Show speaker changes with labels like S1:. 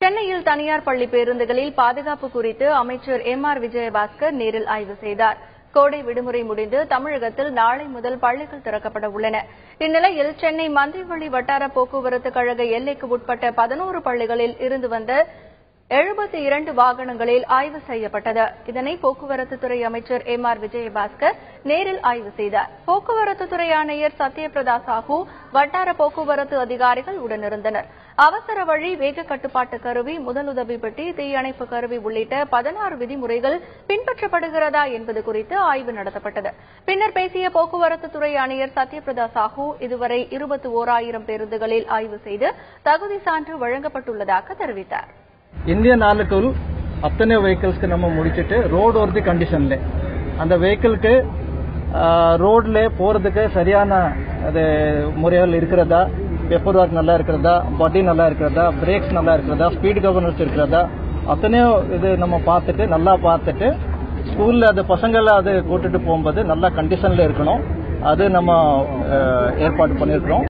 S1: சென்னையில் தனியார் பள்ளி பேருந்துகளில் பாதுகாப்பு குறித்து அமைச்சர் எம்.ஆர். விஜயபாஸ்கர் நேரில் ஆய்வு செய்தார். கோடை விடுமுறை முடிந்து தமிழகத்தில் நாளை முதல் பள்ளிகள் திறக்கப்பட உள்ளன. இந்நிலையில் சென்னை மந்திவெளி வட்டார போக்குவரத்து கழக எல்லைக்கு உட்பட்ட 11 பள்ளிகளில் இருந்து வந்த 72 வாகனங்களில் ஆய்வு செய்யப்பட்டது. இதனை போக்குவரத்துத்துறை அமைச்சர் எம்.ஆர். விஜயபாஸ்கர் நேரில் ஆய்வு செய்தார். போக்குவரத்துத்துறை ஆணையர் சத்யபிரதா சாஹூ, வட்டார போக்குவரத்து அதிகாரிகள் உடனிருந்தனர். அவசர வழி, வேக கட்டுப்பாட்டு கருவி, முதலுதவி பெட்டி, தீயணைப்பு கருவி உள்ளிட்ட 16 விதிமுறைகள் பின்பற்றப்படுகிறதா என்பது குறித்து ஆய்வு நடத்தப்பட்டது. பின்னர் பேசிய போக்குவரத்துத்துறை ஆணையர் சத்யபிரதா சாஹூ, இதுவரை 21,000 பேருந்துகளில் ஆய்வு செய்து தகுதி சான்று வழங்கப்பட்டுள்ளதாக தெரிவித்தார்.
S2: இந்தியன் ஆர்லுக்குள் அத்தனை வெஹிக்கிள்ஸ்க்கு நம்ம முடிச்சிட்டு ரோடு ஒர்தி கண்டிஷன்ல அந்த வெஹிக்கிள்க்கு ரோட்ல போறதுக்கு சரியான அது முறைகள் இருக்கிறதா, பேப்பர் ஒர்க் நல்லா இருக்கிறதா, பாடி நல்லா இருக்கிறதா, பிரேக்ஸ் நல்லா இருக்கிறதா, ஸ்பீட் கவர்னன்ஸ் இருக்கிறதா, அத்தனையும் இது நம்ம நல்லா பார்த்துட்டு ஸ்கூல்ல அது பசங்களை அது கூட்டிட்டு போகும்போது நல்ல கண்டிஷன்ல இருக்கணும். அது நம்ம ஏற்பாடு பண்ணிருக்கிறோம்.